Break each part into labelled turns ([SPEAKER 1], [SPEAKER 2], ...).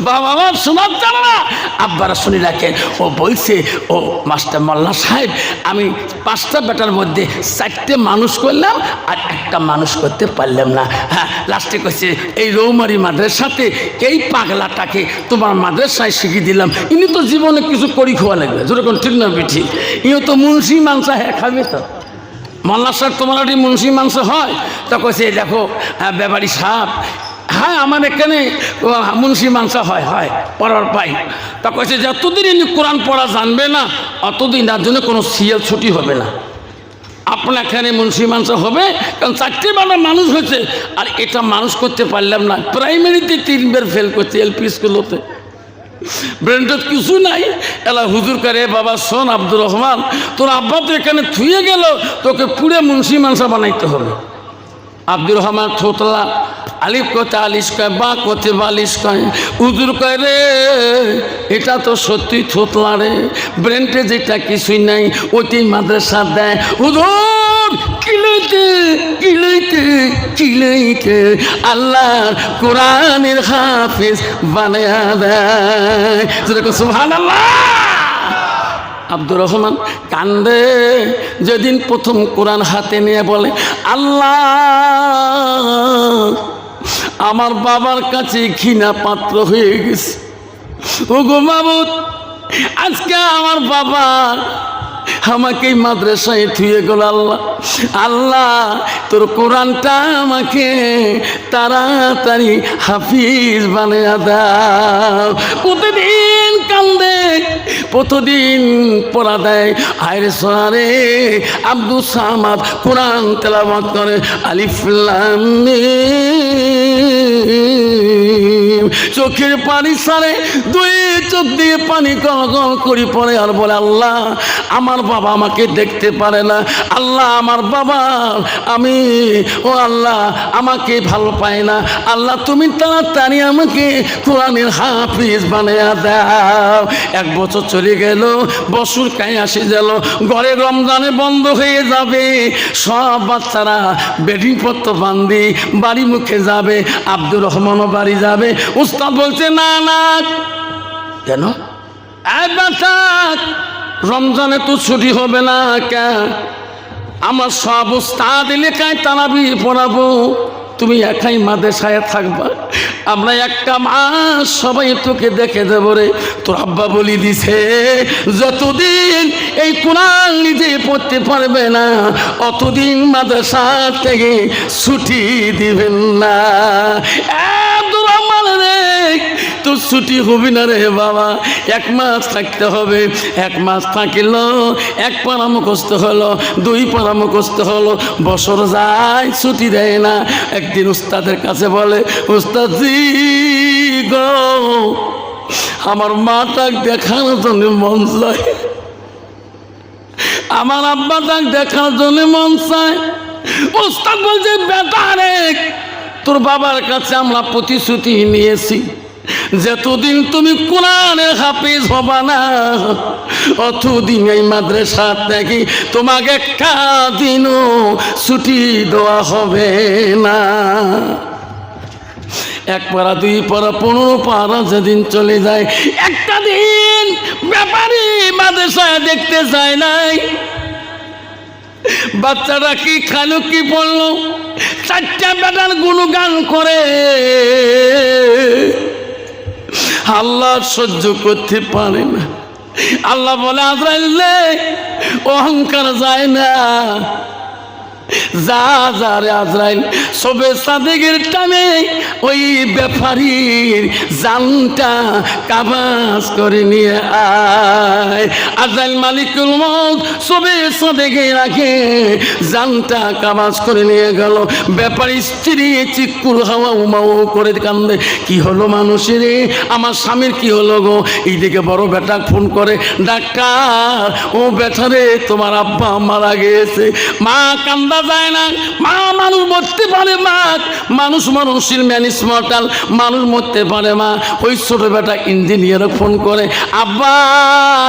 [SPEAKER 1] বাবা আমার শোনার জানে না, আব্বারা শুনে রাখেন। ও বলছে, ও মাস্টার মোল্লা সাহেব, আমি 5টা বেটার মধ্যে 4টে মানুষ করলাম আর একটা মানুষ করতে পারলাম না। হ্যাঁ, লাস্টে কইছে এই রৌমারি মাদ্রাসাতে এই পাগলাটাকে তোমার মাদ্রাসায় শিখিয়ে দিলাম, ইনি তো জীবনে কিছু করি খাওয়া লাগবে, যেরকম ঠিক না বিঠি, ইও তো মুন্সি মাংস হ্যাঁ খাবে তো। মোল্লা সাহেব তোমার একটি মুন্সি মাংস হয়? তা কইছে দেখো ব্যাপারী সাহেব, হ্যাঁ আমার এখানে মুন্সি মাংস হয় পড়ার পাই। তা কইছে যতদিন ইনি কোরআন পড়া জানবে না অতদিন তার জন্য কোনো সিএল ছুটি হবে না। আপনার এখানে মুন্সি মাংস হবে, কারণ 4টে বেলা মানুষ হয়েছে আর এটা মানুষ করতে পারলাম না। প্রাইমারিতে 3বার ফেল করছে, এলপি স্কুলতে ব্রেনটা কিছু নাই। এলা হুজুর করে, বাবা শোন আব্দুর রহমান, তোর আব্বা তো এখানে থুয়ে গেল, তোকে পুরে মুন্সি মাংস বানাইতে হবে। আব্দুর রহমান থোতলা, আলিফ করতে আলিশ কয়, বা করতে বালিশ কয়। হুজুর কয় রে এটা তো সত্যি থোতলা রে, ব্রেনটে যেটা কিছুই নাই ওইটাই মাদ্রাসা দেয়। হুজুর কিলাইতে কিলাইতে কিলাইতে আল্লাহর কোরআনের হাফেজ বানায়া দেয়। সুবহানাল্লাহ। আব্দুর রহমান কান্দে, যেদিন প্রথম কোরআন হাতে নিয়ে বলে, আল্লাহ আমার বাবার কাছে ঘৃণা পাত্র হয়ে গেছে। ওগো মাবুদ, আজকে আমার বাবা আমাকে মাদ্রাসায় থুয়ে গেল। আল্লাহ আল্লাহ তোর কোরআনটা আমাকে তাড়াতাড়ি হাফিজ বানিয়ে দাও। প্রতিদিন কান্দে, প্রতিদিন পড়া দেয়। আয়রে সোনারে আব্দুল সামাদ কোরআন তেলাওয়াত করে, আলিফ লাম মিম, চোখের পানি সারে, 2 চোখ দিয়ে পানি গল গল করে পড়ে আর বলে, আল্লাহ আমার বাবা আমাকে দেখতে পারে না, আল্লাহ আমার বাবা আমি, ও আল্লাহ আমাকে ভালো পায় না, আল্লাহ তুমি তাড়াতাড়ি আমাকে কোরআনের হাফিজ বানিয়ে দাও। 1 বছর চলে গেল, বছর কাই আসে গেল, ঘরে রমজানে বন্ধ হয়ে যাবে, সব বাচ্চারা বেডিংপত্র বান্ধি বাড়ি মুখে যাবে, আব্দুর রহমানও বাড়ি যাবে। উস্তাদ বলছে না না, কেন রমজানে তো ছুটি হবে না কেন? আমার সব উস্তাদ এলাকায় তারাবি পড়াবো, তুমি একাই মাদ্রাসায় থাকবা, আমরা একটা মাস সবাই তোকে দেখে দেব রে। তোর আব্বা বলি দিছে যতদিন এই কোরআন নিজে পড়তে পারবে না অতদিন মাদ্রাসা থেকে ছুটি দিবেন না। আব্দুর রহমান রে তোর ছুটি হবে না রে বাবা, 1 মাস থাকতে হবে। 1 মাস থাকিল, 1 পারা মুখস্থ হলো, 2 পারা মুখস্থ হলো, বছর যায় ছুটি দেয় না। একদিন উস্তাদের কাছে বলে, উস্তাদজি গো আমার মাটাকে দেখানোর জন্য মন চায়, আমার আব্বাটাকে দেখার জন্য মন চায়। উস্তাদ বলছে, বেটা রে তোর বাবার কাছে আমরা প্রতিশ্রুতি নিয়েছি, যতদিন তুমি কোরআনের হাফিজ হবা না অতদিন এই মাদ্রাসা থেকে তোমাকে একটা দিনও ছুটি দেওয়া হবে না। 1 পারা 2 পারা 15 পারা যেদিন চলে যায়, একটা দিন ব্যাপারী মাদ্রাসায় দেখতে যায় নাই। বাচ্চারা কি খালো কি বললো, 4টা বেটার গুণগান করে। আল্লাহ সহ্য করতে পারে না। আল্লাহ বলে, আজরাইল অহংকার যায় না, যা যা রে আজরাইল সবে সাদেকের টানে ওই ব্যাপারীর জানটা কাবাজ করে নিয়ে আয়। আজরাইল মালিকুল মউত সবে সাদেকে রাখে, জানটা কাবাজ করে নিয়ে গেল। ব্যাপারী স্ত্রী চিকুর হাওয়া উমাও করে কান্দে, কি হলো মানুষের, আমার স্বামীর কি হলো গো? এইদিকে বড় বেটা ফোন করে, ডাক্তার ও বেটারে তোমার আব্বা মারা গেছে। মা কান্দা যায় না, মা মানুষ মরতে মরতে পারে মা, মানুষের ম্যানিস মর্টাল, মানুষ মরতে পারে মা। ওই ছোট বেটা ইঞ্জিনিয়ার ফোন করে, আব্বা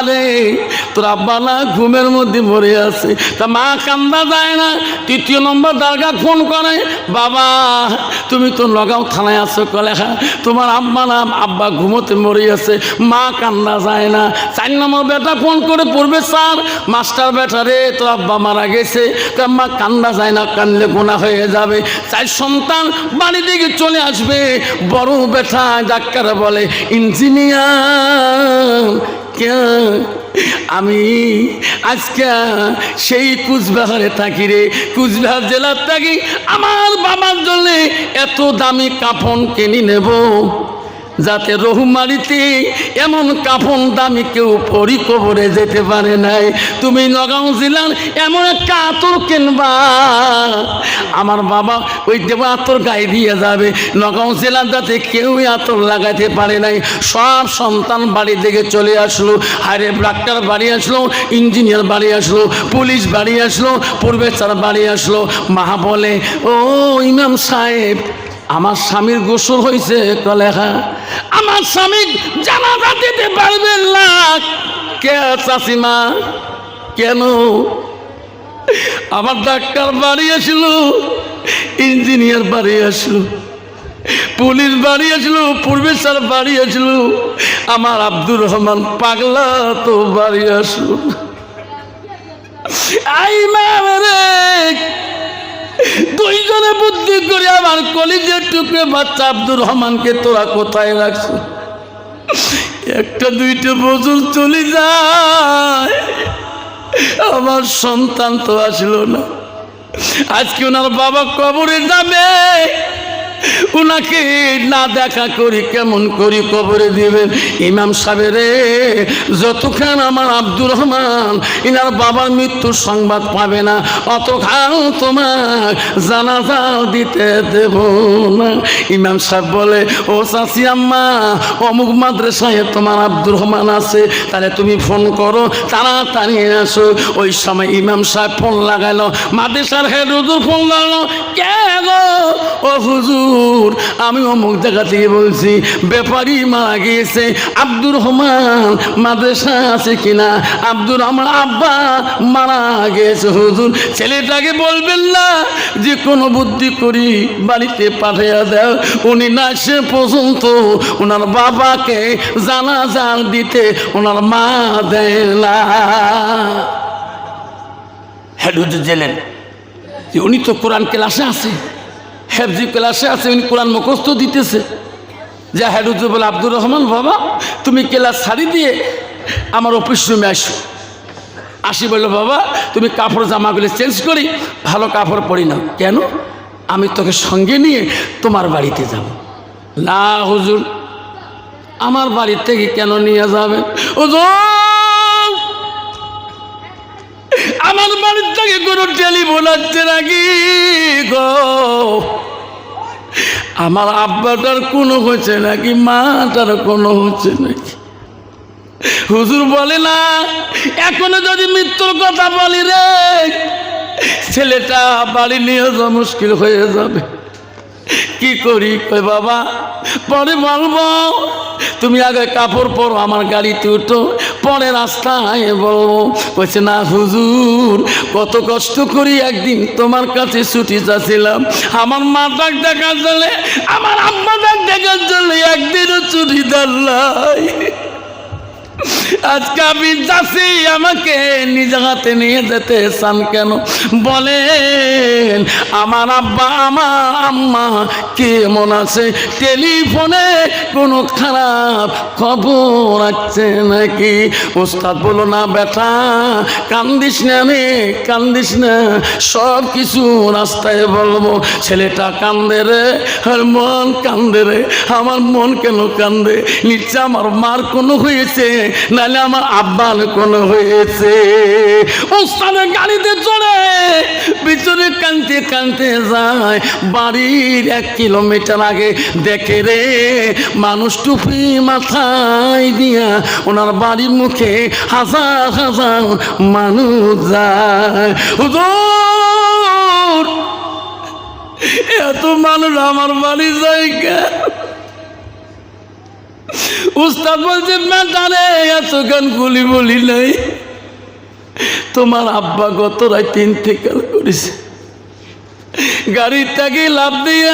[SPEAKER 1] রে তোর আব্বা না ঘুমের মধ্যে মরে আছে। তা মা কান্দা যায় না। তৃতীয় নম্বর দারগা ফোন করে, বাবা তুমি তো নগাঁও থানায় আছো, কলেখা তোমার আব্বা নাম আব্বা ঘুমোতে মরে আছে। মা কান্দা যায় না। 4 নম্বর বেটা ফোন করে পড়বে, স্যার মাস্টার বেটা রে তোর আব্বা মারা গেছে। মা কান্দা যায় না, কান্দলে গোনা হয়ে যাবে। 4 সন্তান বাড়ি দিকে চলে আসবে। বড় বেটা ডাক্তার বলে, ইঞ্জিনিয়ার কে আমি আজকে সেই কুচবিহারে থাকি রে, কুচবিহার জেলার থাকি। আমার বাবার জন্য এত দামি কাফন কিনে নেব যাতে রহুমারিতে এমন কাফন দামি কেউ পরি কবরে যেতে পারে নাই। তুমি নগাঁও জেলার এমন একটা আতর কিনবা, আমার বাবা ওই দেব আতর গায়ে দিয়ে যাবে। নগাঁও জেলার যাতে কেউ আতর লাগাতে পারে নাই। সব সন্তান বাড়ি থেকে চলে আসলো। হায়রে ডাক্তার বাড়ি আসলো, ইঞ্জিনিয়ার বাড়ি আসলো, পুলিশ বাড়ি আসলো, প্রফেসর বাড়ি আসলো। মা বলে, ও ইমাম সাহেব আমার স্বামীর গোসল হয়েছে? কলেখা আমার স্বামী জানাজা দিতে পারবেন না। কে চাষিমা কেন? আমার ডাক্তার বাড়ি আসলো, ইঞ্জিনিয়ার বাড়ি আসলো, পুলিশ বাড়ি আসলো, প্রফেসর বাড়ি আসলো, আমার আব্দুর রহমান পাগলা তো বাড়ি আসলো। আই মারে দুইজনে বুদ্ধি করে আমার কলিজের টুকরে বাচ্চা আব্দুর রহমানকে তোরা কোথায় রাখছো? 1-2 বছর চলে যায়, আমার সন্তান তো আসলো না। আজকে ওনার বাবা কবরে যাবে, উনাকে না দেখা করি কেমন করি কবরে দিবেন? ইমাম সাহেবের যতক্ষণ আমার আব্দুর রহমান ইনার বাবার মৃত্যুর সংবাদ পাবে না, অতক্ষণ তোমার জানাজা দিতে দেব না। ইমাম সাহেব বলে, ও চাচি আম্মা অমুক মাদ্রাসায় তোমার আব্দুর রহমান আছে, তাহলে তুমি ফোন করো, তাড়াতাড়ি আসো। ওই সময় ইমাম সাহেব ফোন লাগাইলো, মাদ্রাসার হেড হুজুর ফোন লাগালো, কে গো? ও হুজুর আমি অমুক জায়গা থেকে বলছি, ব্যাপারী মারা গিয়েছে, আব্দুর রহমান মাদ্রাসা আছে কিনা? আব্দুর রহমান আব্বা মারা গেছে হুজুর। ছেলেটাকে বলবেন না যে কোনো বুদ্ধি করি বাড়িতে পাঠিয়ে দাও, উনি না সে পর্যন্ত ওনার বাবাকে জানাজা দিতে ওনার মা দেয় না। হেড হুজুর জেলেন যে উনি তো কোরআন ক্লাসে আছে, হেফজি ক্লাসে আছে, উনি কোরআন মুখস্থ দিতেছে। যা হেড হুজুর বলে, আব্দুর রহমান বাবা তুমি ক্লাস ছাড়ি দিয়ে আমার অফিস রুমে আসি। বললো, বাবা তুমি কাপড় জামাগুলো চেঞ্জ করি, ভালো কাপড় পরি না। কেন? আমি তোকে সঙ্গে নিয়ে তোমার বাড়িতে যাব। না হুজুর আমার বাড়ি থেকে কেন নিয়ে যাবেন? হুজুর আমার বাড়ির থেকে কোনো টেলিফোন আসছে নাকি গো? আমার আব্বাটার কোনো হচ্ছে নাকি, মাটার কোনো হচ্ছে নাকি? হুজুর বলে, না এখনো যদি মৃত্যুর কথা বলি রে, ছেলেটা বাড়ি নিয়ে যাওয়া মুশকিল হয়ে যাবে। কি করি? কই বাবা পরে বলবো, তুমি আগে কাপড় পরো, আমার গাড়িতে উঠো, পরে রাস্তায় বলবো। বলছে, না হুজুর কত কষ্ট করি একদিন তোমার কাছে ছুটি চাচ্ছিলাম, আমার মা ডাক দেখার জন্য, আমার আম্মা ডাক দেখার জন্য একদিনও ছুটি দেন নাই। আজকে আমি যাচ্ছি, আমাকে নিজ হাতে নিয়ে যেতে চান কেন বলেন? আমার আব্বা আমার আম্মা কেমন আছে? টেলিফোনে কোনো খারাপ খবর আছে নাকি? ওস্তাদ বলো, না বেটা কান্দিস না রে, কান্দিস না, সব কিছু রাস্তায় বলবো। ছেলেটা কান্দে রে, আর মন কান্দে রে। আমার মন কেন কান্দে? নিশ্চয় আমার মার কোনো হয়েছে, নাহলে আমার আব্বার কোনো হয়েছে। ওস্তাদের গাড়িতে চড়ে পিছনে কানতে কানতে যায়, বাড়ির 1 কিলোমিটার আগে দেখে রে মানুষ টুপি মাথায় দিয়া ওনার বাড়ির মুখে হাজার হাজার মানুষ যায়। হুজুর এত মানুষ আমার বাড়ি জায়গা। উস্তাদ বলছে বেটারে এত গান গুলি বলি নাই, তোমার আব্বা গত রাত ইন্তেকাল করেছে। গাড়ির থেকে লাফ দিয়ে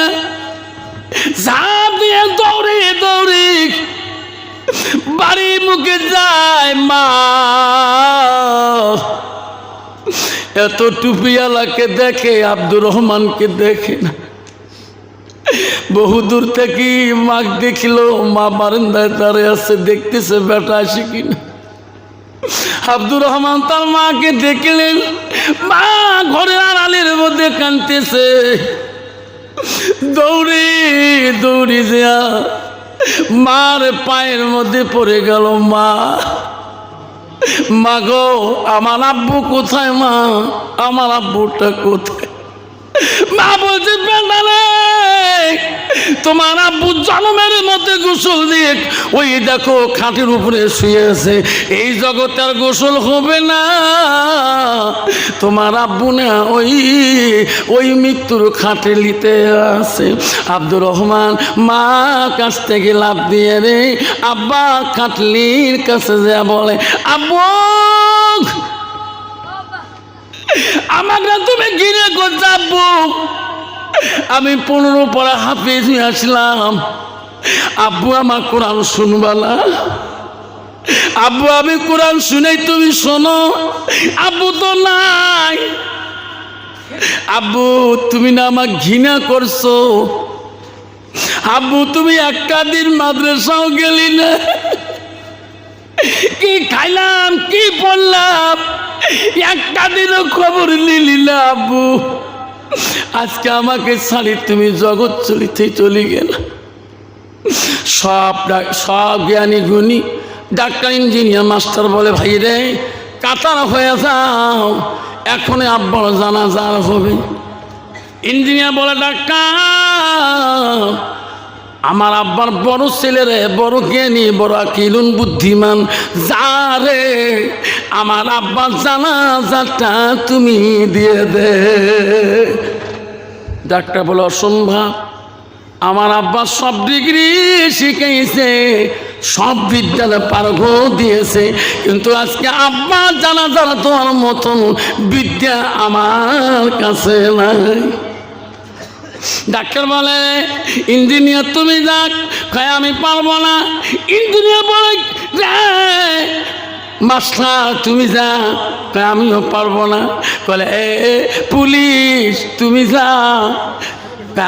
[SPEAKER 1] ঝাঁপ দিয়ে দৌড়ে দৌড়ে বাড়ির মুখে যায় মা। এত টুপিওয়ালাকে দেখে, আব্দুর রহমানকে দেখে না। বহুদূর থেকে মা দেখিল, মা বারান্দায় দাঁড়িয়ে আছে, দেখতেছে বেটা আসে কিনা। আব্দুর রহমান তার মাকে দেখলেন, মা ঘরের আড়ালের মধ্যে কাঁদতেছে। দৌড়ে দৌড়ে যা মার পায়ের মধ্যে পড়ে গেল। মা, মা গো আমার আব্বু কোথায়? মা আমার আব্বুটা কোথায়? মা বলছে বেটারে তোমার আব্বু জন্মের মধ্যে গোসল দিয়ে ওই দেখো খাটের উপরে শুয়ে আছে, এই জগতে আর গোসল হবে না। তোমার আব্বু না ওই মৃত্যুর খাটে লিতে আছে। আব্দুর রহমান মা কাছ থেকে লাফ দিয়ে রে আব্বা খাটলির কাছে যা বলে, আব্বু আমাকে তুমি ঘিরে করতে। আব্বু আমি 15 পড়া হাফেজ হয়ে আসলাম, আব্বু আমার কোরআন শুনবা না? আব্বু আমি কোরআন শুনেই তুমি শোনো। আব্বু তো নাই। আব্বু তুমি না আমার ঘৃণা করছো। আব্বু তুমি একটা দিন মাদ্রাসাও গেলি না, কি খাইলাম কি পড়লাম একটা দিনও খবর নিলি না। আব্বু আজকে আমাকে ছাড়ি তুমি জগৎ চলিতে চলে গেল। সব জ্ঞানী গুণী ডাক্তার ইঞ্জিনিয়ার মাস্টার বলে, ভাই রে কাতার হয়ে যাও, এখন আব্বার জানাজা হবে। ইঞ্জিনিয়ার বলে, ডাক্তার আমার আব্বার বড় ছেলেরে বড় জ্ঞানী বড় আকিলুন বুদ্ধিমান, যারে আমার আব্বার জানাজাটা তুমি দিয়ে দে। ডাক্তার বলে, অসম্ভব, আমার আব্বা সব ডিগ্রি শিখাইছে, সব বিদ্যালয়ে পারগ দিয়েছে, কিন্তু আজকে আব্বা জানাজার তোমার মতন বিদ্যা আমার কাছে নাই। ডাক্তার বলে, ইঞ্জিনিয়ার তুমি যাক, কয় আমি পারবো না। ইঞ্জিনিয়ার বলে, মাস্টার তুমি যা, কয় আমিও পারবো না। বলে পুলিশ তুমি যা,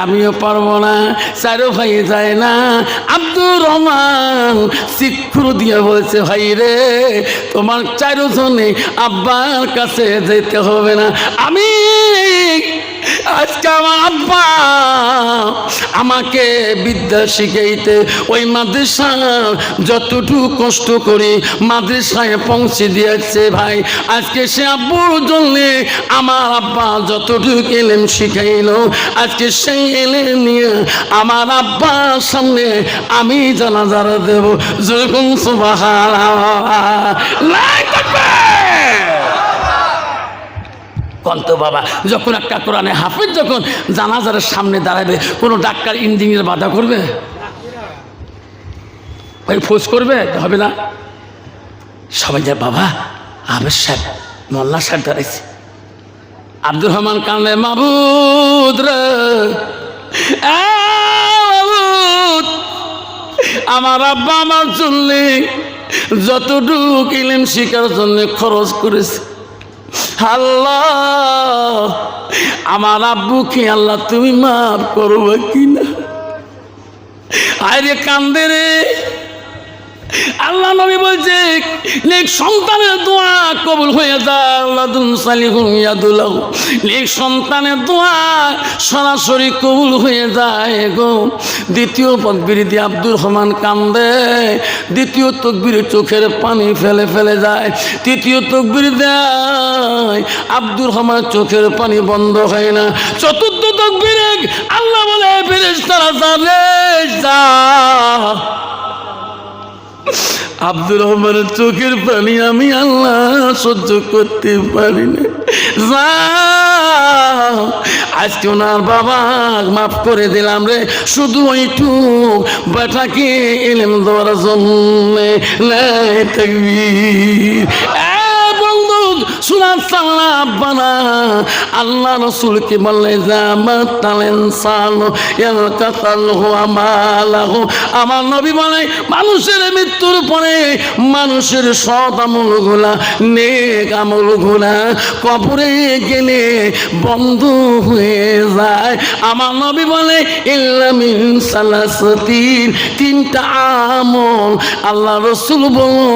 [SPEAKER 1] আমিও পারবো না। চারো ভাই যায় না। আব্দুর রহমান শিক্ষুর দিয়ে বলছে, ভাই রে তোমার চারজনে আব্বার কাছে যেতে হবে না। আমি আজকে আমার আব্বা আমাকে বিদ্যা শিখাইতে ওই মাদ্রাসা যতটুকু কষ্ট করে মাদ্রাসায় পৌঁছে দিয়েছে, ভাই আজকে সে আব্বুর জন্যে আমার আব্বা যতটুকু এলেম শিখাইল, আজকে সেই এলেম নিয়ে আমার আব্বার সামনে আমি জানাজা দেব। যখন কন্ত বাবা, যখন একটা কোরআনে হাফেজ যখন জানাজার সামনে দাঁড়াবে, কোনো ডাক্তার ইঞ্জিনিয়ার বাধা করবে? ওই ফোর্স করবে? হবে না। সবাই যায়, বাবা হাফেজ সাহেব মোল্লা সাহেব দাঁড়াইছে। আব্দুর রহমান কান্দে, মাবুদ রে মাবুদ, আমার আব্বা আমার জন্য যতটুকু ইলম শিখার জন্য খরচ করেছে, আল্লাহ আমার আব্বুকে আল্লাহ তুমি মাফ করবে কিনা। আরে কান্দে রে। আল্লাহ নবী বলছে, নেক সন্তানের দোয়া কবুল হয়ে যায়, আল্লাহুম সালিহুন ইয়াদুল্লাহ, নেক সন্তানের দোয়া সরাসরি কবুল হয়ে যায় গো। দ্বিতীয় তাকবীর দিয়ে আব্দুর রহমান কান্দে, দ্বিতীয় তাকবীরে চোখের পানি ফেলে ফেলে যায়, তৃতীয় তাকবীর দেয় আব্দুর রহমান চোখের পানি বন্ধ হয় না, চতুর্থ তাকবীরে আল্লাহ বলে, ফেরেশতারা যা আব্দুর রহমানের চোখের পানি আমি আল্লাহ সহ্য করতে পারি না, আজকে ওনার বাবা মাফ করে দিলাম রে, শুধু ওইটু বেটাকে ইলম দেওয়ার জন্য। তাকবীর। বন্ধু শোনা চাল্লা আব্বানা, আল্লাহ রসুলকে বললে আমার নবী বলে মানুষের মৃত্যুর পরে মানুষের সৎ আমল গুলা, নেক আমল গুলা কবরে গেলে বন্ধ হয়ে যায়। আমার নবী বলে ইল্লা মিন সালাসাতিন, তিনটা আমল আল্লাহ রসুল বলো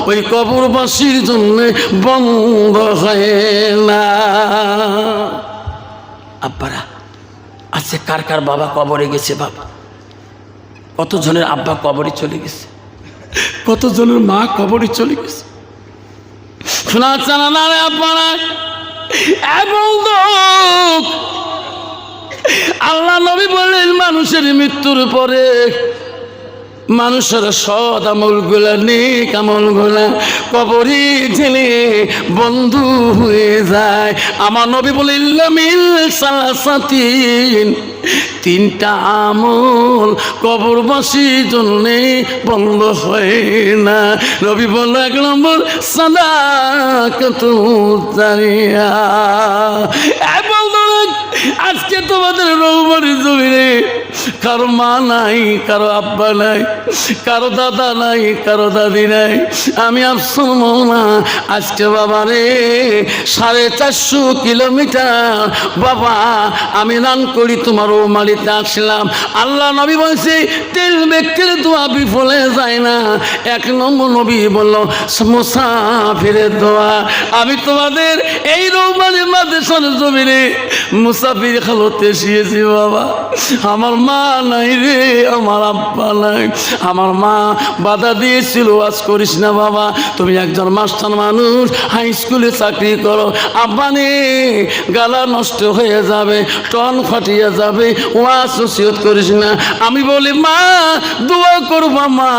[SPEAKER 1] ওই কবরবাসীর জন্য বন্ধ হয় না। আব্বারা আজকে কার কার বাবা কবরে গেছে? বাবা কতজনের আব্বা কবরে চলে গেছে, কতজনের মা কবরে চলে গেছে। শোনা চানা না রে আব্বারা। এবং আল্লাহ নবী বললেন মানুষের মৃত্যুর পরে মানুষের সৎ আমল গুলা, নেক আমল গুলা কবরে ঢেলে বন্ধু হয়ে যায়। আমার নবী বলে ইল্লা মিন সালাসাতিন, তিনটা আমল কবরবাসীর জন্যে বন্ধ হয় না। নবী বলল এক নম্বর সাদাকাতুল জারিয়া। আজকে তোমাদের রৌবাড়ির জমিনে কারো মা নাই, কারো আব্বা নাই, কারো দাদা নাই, কারো দাদি নাই। আমি আফসোস মৌলা আজকে বাবা রে 450 কিলোমিটার বাবা আমি রান করি তোমার ও মালিতে আসলাম। আল্লাহ নবী বলছে 3 ব্যক্তির দোয়া বিফলে যায় না। 1 নম্বর নবী বলল মুসাফিরের দোয়া। আমি তোমাদের এই রৌবাড়ির মাদ্রাসার জমিনে মুসাফির খালতে এসেছি বাবা। আমার মা নাই রে, আমার আব্বা নাই। আমার মা বাধা দিয়েছিল আজ করিস না বাবা, তুমি একজন মাস্টার মানুষ, হাই স্কুলে চাকরি করো। আব্বা নে গালা নষ্ট হয়ে যাবে, টন ফাটিয়ে যাবে, ওয়াজ নসিহত করিস না। আমি বলি মা দোয়া করবা মা,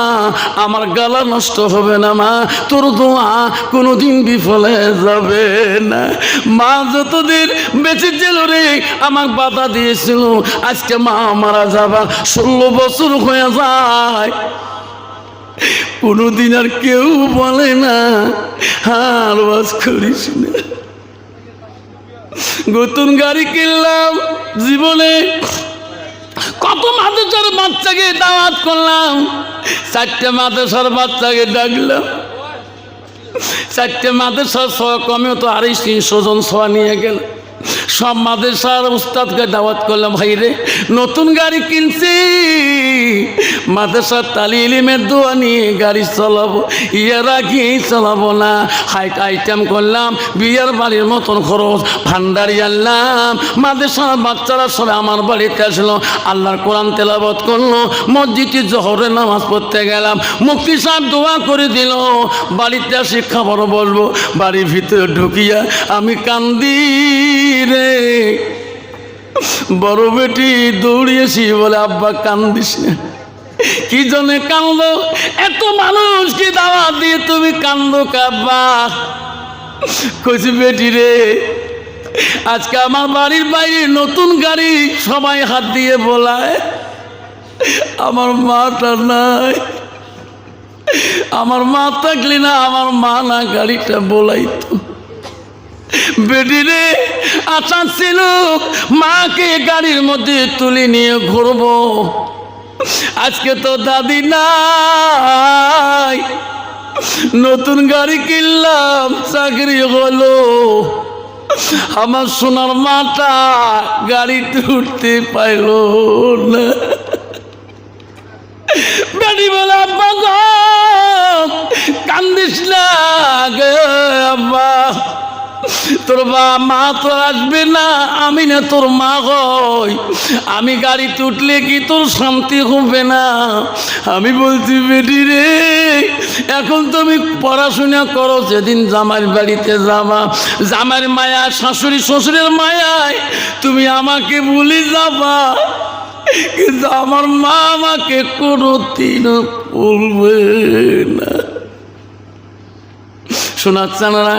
[SPEAKER 1] আমার গালা নষ্ট হবে না মা, তোর দোয়া কোনোদিন বিফলে যাবে না। মা যতদিন বেঁচে ছিল রে আমার বাধা দিয়েছিল, আজকে মা মারা যাবা 16 বছর হয়ে যায়, কোনোদিন আর কেউ বলে না আর ওয়াজ করিস না। নতুন গাড়ি কিনলাম, জীবনে কত মাদ্রাসার বাচ্চাকে দাওয়াত করলাম, 4টে মাদ্রাসার বাচ্চাকে ডাকলাম, 4টে মাদ্রাসার সহ কমেও তো 250-300 জন সভা নিয়ে গেল। সব মাদ্রাসার উস্তাদকে দাওয়াত করলাম, ভাই রে নতুন গাড়ি কিনছি, মাদ্রাসার তালি ইলিমের দোয়া নিয়ে গাড়ি চালাবো, ইয়ার আগে চালাবো না। হাইট আইটেম করলাম, বিয়ার বাড়ির মতন খরচ, ভান্ডারি আনলাম। মাদ্রাসার বাচ্চারা সবাই আমার বাড়িতে আসলো, আল্লাহর কোরআন তেলাওয়াত করলো, মসজিদে জোহরের নামাজ পড়তে গেলাম। মুফতি সাহেব দোয়া করে দিল, বাড়িতে আসি খাবার বলবো। বাড়ির ভিতরে ঢুকিয়া আমি কান্দি রে। বড় বেটি দৌড়িয়েছি বলে আব্বা কান্দিস না। কি জন্য কান্দো? এত মানুষকে দাওয়াত দিয়ে তুমি কান্দো কাব্বা? কইছি বেটি রে আজকে আমার বাড়ির বাইরে নতুন গাড়ি, সবাই হাত দিয়ে বলায়, আমার মাটা নাই। আমার মা থাকলে না, আমার মা না গাড়িটা বলাইতো। বেটি রে আশা ছিল মাকে গাড়ির মধ্যে তুলে নিয়ে ঘুরবো, আজকে তো দাদি নাই, নতুন গাড়ি কিনলাম, চাকরি হলো, আমার সোনার মাটা গাড়িতে উঠতে পাইল না। বেটি বলে আব্বা গো কান্দিস না গে আব্বা, তোর মা তো আসবে না, আমি না তোর মা হই, আমি গাড়িতে উঠলে কি তোর শান্তি হবে না? আমি বলছি বেটি রে এখন তুমি পড়াশোনা করো, যেদিন জামাইর বাড়িতে যাবা, জামাইর মায়া, শাশুড়ি শ্বশুরের মায়ায় তুমি আমাকে ভুলে যাবা, কিন্তু আমার মা আমাকে কোনোদিন ভুলবে না। শোনাচ্ছে না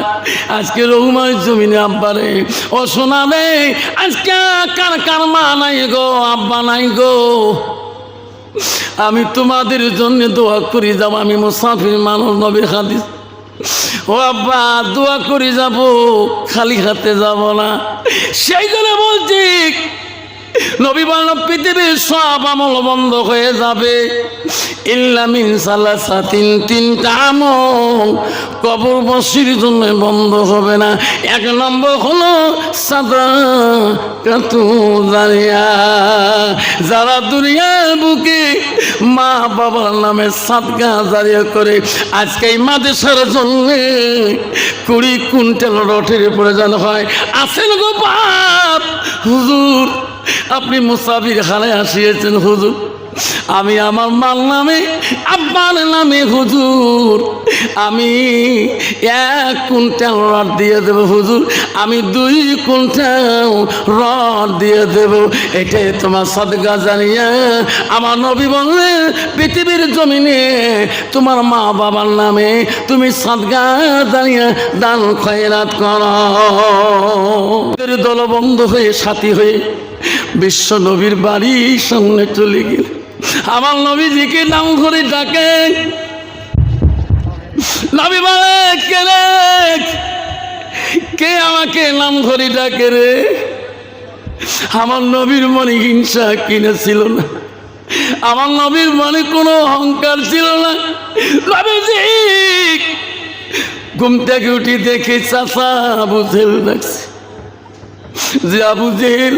[SPEAKER 1] আজকে রহুমার জমিনে আব্বারে ও শোনাবে আজকে কার কার মা নাই গো আব্বা নাই গো আমি তোমাদের জন্য দোয়া করি যাব আমি মুসাফির মানুষ নবীর হাদিস ও আব্বা দোয়া করি যাব খালি হাতে যাব না সেই জন্য বলছি নবী বলল পৃথিবীর সব আমল বন্ধ হয়ে যাবে ইল্লা মিন সালাসাতিন তিনটা আমল কবরবাসীর জন্য বন্ধ হবে না এক নম্বর হলো সাদাকাতু জারিয়া যারা দুনিয়ার বুকে মা বাবার নামে সাদকা জারিয়া করে আজকে এই মাদ্রাসার জন্য 20 কুইন্টাল রটের প্রয়োজন হয় আসেন গো বাপ হুজুর আপনি মুসাফির খানায় আসিয়েছেন হুজুর আমি আমার মাল নামে আব্বার নামে হুজুর আমি 1 কুইন্টাল রড দিয়ে দেব হুজুর আমি 2 কুইন্টাল রড দিয়ে দেব এটাই তোমার সাদকা জারিয়া আমার নবী বললেন পৃথিবীর জমিনে তোমার মা বাবার নামে তুমি সাদকা জারিয়া দান খয়রাত করো দলবন্ধ হয়ে সাথী হয়ে বিশ্ব নবীর বাড়ির সামনে চলে গেল আমার নবীজিকে নাম ধরে ডাকে নবী বলে কে রে কে আমাকে নাম ধরে ডাকে রে আমার নবীর মনে হিংসা কিনে ছিল না আমার নবীর মনে কোনো অহংকার ছিল না নবীজি ঘুম থেকে উঠি দেখে চাচা আবু জেহেল ডাকছে যে আবু জেহেল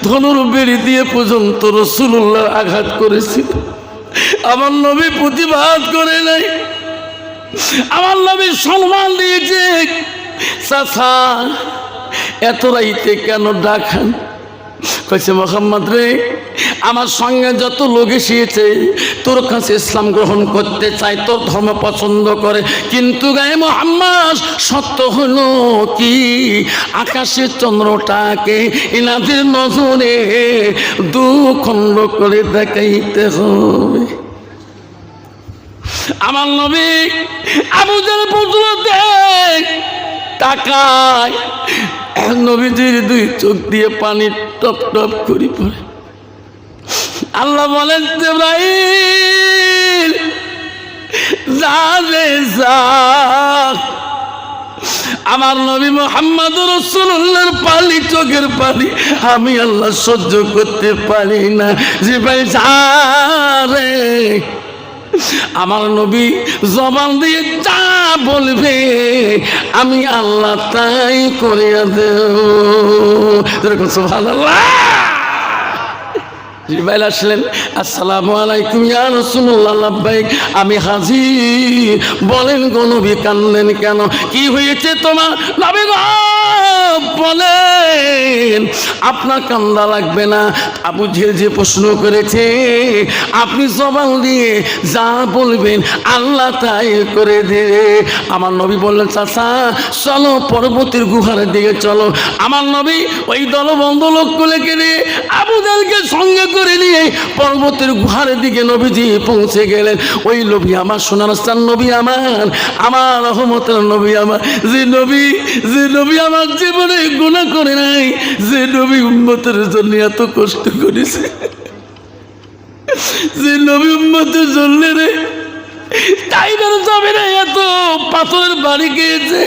[SPEAKER 1] ধনুর বেড়ি দিয়ে পর্যন্ত রাসূলুল্লাহ আঘাত করেছিল আমার নবী প্রতিবাদ করে নাই আমার নবী সম্মান দিয়েছে চাচা এত রাইতে কেন ডাকান কইছে মুহাম্মদ রে আমার সঙ্গে যত লোক এসেছে তোর কাছে ইসলাম গ্রহণ করতে চায় তোর ধর্ম পছন্দ করে কিন্তু গায়ে মুহাম্মদ সত্য হলো কি আকাশের চন্দ্রটাকে ইনাদের নজরে দুখণ্ড করে দেখাইতে হবে আমার নবী আবু জেহেল পুত্র দেখ তাকায় নবীজির 2 চোখ দিয়ে পানি টপ টপ করে পড়ে আল্লাহ বলেন জিবরাইল যা রে যা আমার নবী মুহাম্মদ রাসূলুল্লাহর পানি চোখের পানি আমি আল্লাহ সহ্য করতে পারি না জিবরাইল যা রে আমার নবী জবান দিয়ে যা বলবে আমি আল্লাহ তাই করিয়া দেব সুবহানাল্লাহ জিবরাইল আসলেন আসসালামু আলাইকুম ইয়া রাসূলুল্লাহ লাব্বাইক আমি হাজির বলেন গো নবী কান্দেন কেন কি হয়েছে তোমার নবী গো বলেন আপনার কান্না লাগবে না আবু জেহেল যে প্রশ্ন করেছে আপনি জবান দিয়ে যা বলবেন আল্লাহ তাই করে দেবে আমার নবী বললেন চাচা চলো পর্বতের গুহার দিকে চলো আমার নবী ওই দলবন্ধ লোকগুলো নিয়ে আবু জেহেলকে সঙ্গে করে নিয়ে পর্বতের গুহার দিকে নবীজি পৌঁছে গেলেন ওই নবী আমার সোনার স্থান নবী আমার রহমতের নবী আমার যে নবী আমার জীবনে গুনাহ করে নাই যে নবী উম্মতের জন্য এত কষ্ট করেছে যে নবী উম্মতের জন্য রে টাইগার যাবে না এত পাথরের বাড়ি গিয়েছে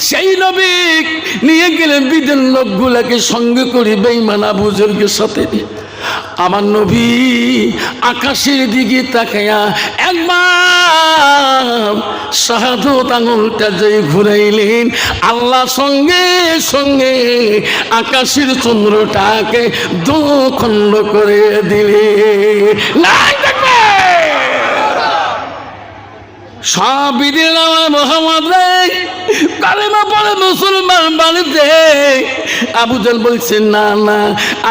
[SPEAKER 1] সেই নবী নিয়ে গেলেন বিদের লোকগুলাকে সঙ্গে করে বেঈমান আবু জেহেলকে সাথে নিয়ে আমার নবী আকাশের দিকে তাকায়া একবার শাহাদত আঙুলটা যে ঘুরাইলেন আল্লাহ সঙ্গে সঙ্গে আকাশের চন্দ্রটাকে দুখণ্ড করে দিলে সব বিদিন আমার মোহাম্মদ রে কালেমা পড়ে মুসলমান বাড়িতে আবু জেহেল বলছে না না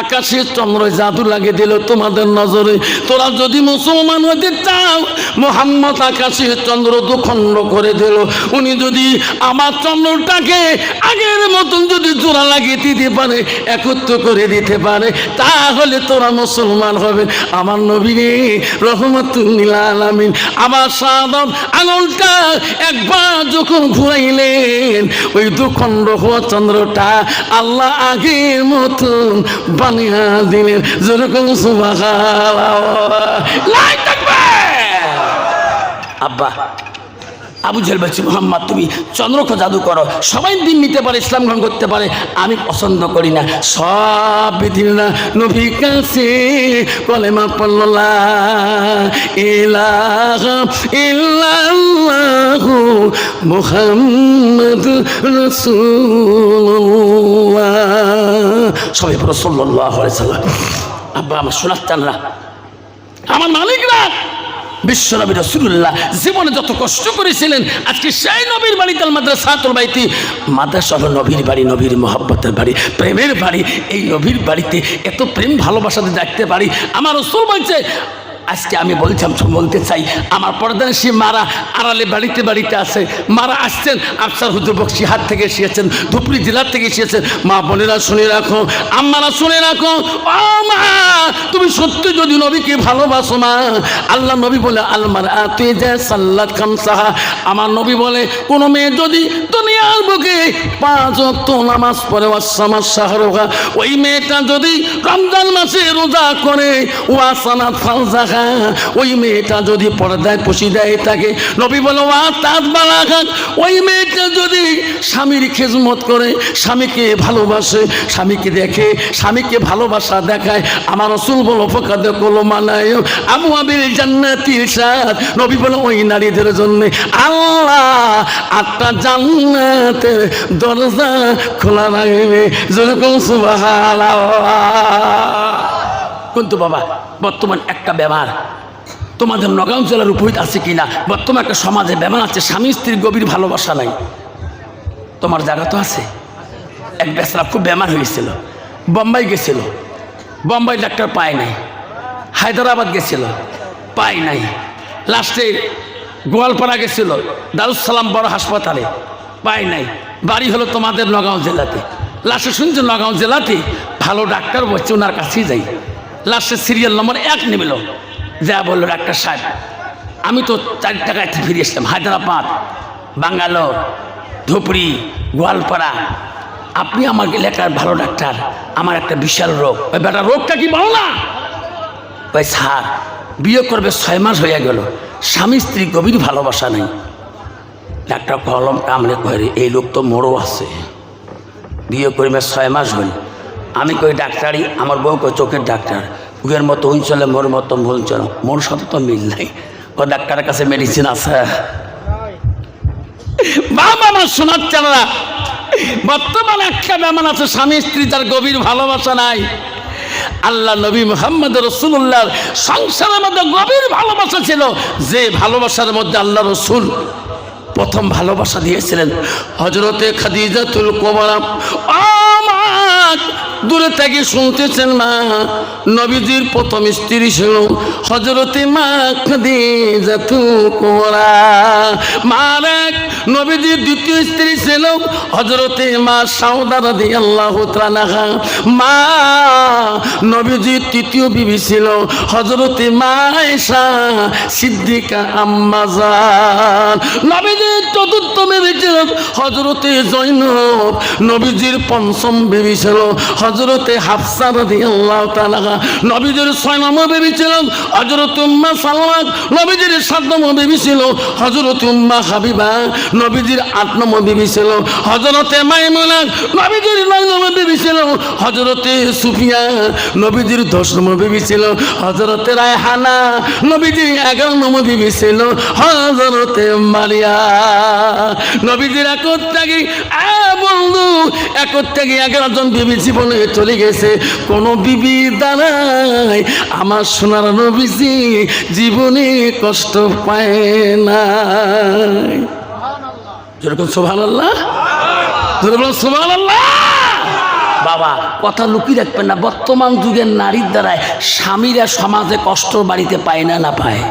[SPEAKER 1] আকাশের চন্দ্র জাদু লাগে দিল তোমাদের নজরে তোরা যদি মুসলমান হতে চাও মোহাম্মদ আকাশের চন্দ্র দুখণ্ড করে দিল উনি যদি আমার চন্দ্রটাকে আগের মতন যদি জোড়া লাগিয়ে দিতে পারে একত্র করে দিতে পারে তাহলে তোরা মুসলমান হবে আমার নবী রহমাতুল লিল আলামিন আমার শাহাদাত আঙুলটা একবার যখন ঘুরাইলেন ওই দুখণ্ড হওয়া চন্দ্রটা আল্লাহ আগের মতন বানিয়ে দিলেন। যেরকম আব্বা আবু জেহেল বলছি, মোহাম্মদ তুমি চন্দ্রকে জাদু করো, সবাই দিন নিতে পারে, ইসলাম গ্রহণ করতে পারে, আমি পছন্দ করি না। সব বিধিরা নবী কাছে কলেমা পড়ল লা ইলাহা ইল্লাল্লাহু মুহাম্মাদুর রাসূলুল্লাহ। সবাই পড়ো সাল্লাল্লাহু আলাইহি সাল্লাম। আব্বা আমার শোনাচ্ছেনরা, আমার মালিকরা বিশ্বনবী রাসূলুল্লাহ জীবনে যত কষ্ট করেছিলেন, আজকে সেই নবীর বাড়ি তাল মাদ্রাসাতুল বাইতি, মাদ্রাসা হলো নবীর বাড়ি, নবীর মহব্বতের বাড়ি, প্রেমের বাড়ি। এই নবীর বাড়িতে এত প্রেম ভালোবাসাতে দেখতে পারি। আমার রাসূল বলছে, আজকে আমি বলতে চাই, আমার পর্দানশী মারা আড়ালে বাড়িতে বাড়িতে আছে, মারা আসছেন আফসার হুজুর বক্সি হাট থেকে এসেছেন, ধুপড়ি জেলার থেকে এসেছেন। মা বোনেরা শুনে রাখো, আম্মারা শুনে রাখো, ও মা তুমি সত্যি যদি নবীকে ভালোবাসো মা, আল্লাহ নবী বলে আলমার আতে যে সাল্লাত খামসাহা, আমার নবী বলে কোনো মেয়ে যদি দুনিয়ার বুকে 5 ওয়াক্ত নামাজ পড়ে ওয়াসামাস শাহরুহা, ওই মেয়েটা যদি রমজান মাসে রোজা করে ওয়াসানাত ফালজাহা, ওই মেয়েটা যদি পর্দায় পশিদায় থাকে, নবী বলে ওয়া তাজ বালাগাত, ওই মেয়েটা যদি স্বামীর খেজমত করে, স্বামীকে ভালোবাসে, স্বামীকে দেখে, স্বামীকে ভালোবাসা দেখায়, আমার রাসূল বলো ফাকাদ কুলু মানায় আবু আবিল জান্নাতির সাদ, নবী বলে ওই নারীদের জন্য আল্লাহ 8টা জান্নাতের দরজা খোলা রাখবে। যেরকম সুবহানাল্লাহ। কিন্তু বাবা বর্তমান একটা ব্যাপার তোমাদের নগাঁও জেলার উপহিত আছে কিনা, বর্তমান একটা সমাজে ব্যাপার আছে, স্বামী স্ত্রীর গভীর ভালোবাসা নাই। তোমার জায়গা তো আছে। এক বেচারা খুব বেমার হয়েছিল, বোম্বাই গেছিল, বোম্বাই ডাক্তার পায় নাই, হায়দ্রাবাদ গেছিল পায় নাই, লাস্টে গোয়ালপাড়া গেছিল, দারুসালাম বড় হাসপাতালে পায় নাই, বাড়ি হলো তোমাদের নগাঁও জেলাতে। লাস্টে শুনছে নগাঁও জেলাতে ভালো ডাক্তার বসছে, ওনার কাছেই যাই। লাস্টে সিরিয়াল নম্বর 1 নেমেল, যা বললো ডাক্তার সাহেব আমি তো 4 টাকায় ফিরে এসলাম, হায়দ্রাবাদ, বাঙ্গালোর, ধুপড়ি, গোয়ালপাড়া, আপনি আমার এলাকার ভালো ডাক্তার, আমার একটা বিশাল রোগ। ওই বেটা রোগটা কি বলো না? ওই স্যার বিয়ে করবে 6 মাস হয়ে গেল, স্বামী স্ত্রী গভীর ভালোবাসা নেই। ডাক্তার কলম কামড়ে কয়ে এই লোক তো মোড়ও আছে, বিয়ে করবে 6 মাস হল। আমি কই ডাক্তারই, আমার বউ কই চোখের ডাক্তার, উগের মতো উন চলে মোর মতো ভুল চলো, মোর সাথে তো মিল নাই। ও ডাক্তারের কাছে মেডিসিন আছে। বাবা আমার শোনাচ্ছে না, বর্তমানে একটা ব্যাপার আছে, স্বামী স্ত্রী তার গভীর ভালোবাসা নাই। আল্লাহ নবী মুহাম্মদ রাসূলুল্লাহর সংসারের মধ্যে গভীর ভালোবাসা ছিল, যে ভালোবাসার মধ্যে আল্লাহ রাসূল প্রথম ভালোবাসা দিয়েছিলেন হযরতে খাদিজাতুল কুবরা। দূরে থেকে শুনতেছেন মা, নবীজির প্রথম স্ত্রী ছিল হযরতে মা খাদিজাতুল কুবরা। মার এক নবীজির দ্বিতীয় স্ত্রী ছিল হযরতে মা সাউদা রাদিয়াল্লাহু তাআলা। মা নবীজির তৃতীয় বিবি ছিল হযরতে মা আয়েশা সিদ্দিকা আম্মা জান। নবীজির চতুর্থ বিবি ছিল হযরতে জয়নব। নবীজির পঞ্চম বিবি ছিল হযরতে হাফসা রাদিয়াল্লাহু তাআলা। নবীজির 6 নম্বর বিবি ছিল হযরতে উম্মে সালমা। নবীজির 7 নম্বর বিবি ছিল হযরতে উম্মে হাবিবা। নবীজির 8 নম্বর বিবি ছিল হযরতে মাইমুনা। নবীজির 9 নম্বর বিবি ছিল হযরতে সুফিয়া। নবীজির 10 নম্বর বিবি ছিল হযরতে রায়হানা। নবীজির 11 নম্বর বিবি ছিল হযরতে মারিয়া। নবীজির বন্ধু 11 জন বিবি জীবনে চলে গেছে, কোন বিবি দ্বারাই আমার সোনার নবীজি জীবনে কষ্ট পায় না। যেরকম সুবহানাল্লাহ, যেরকম সুবহানাল্লাহ। বাবা কথা লুকিয়ে রাখবেন না, বর্তমান যুগের নারীর দ্বারায় স্বামীরা সমাজে কষ্ট বাড়িতে পায় না, না পায়?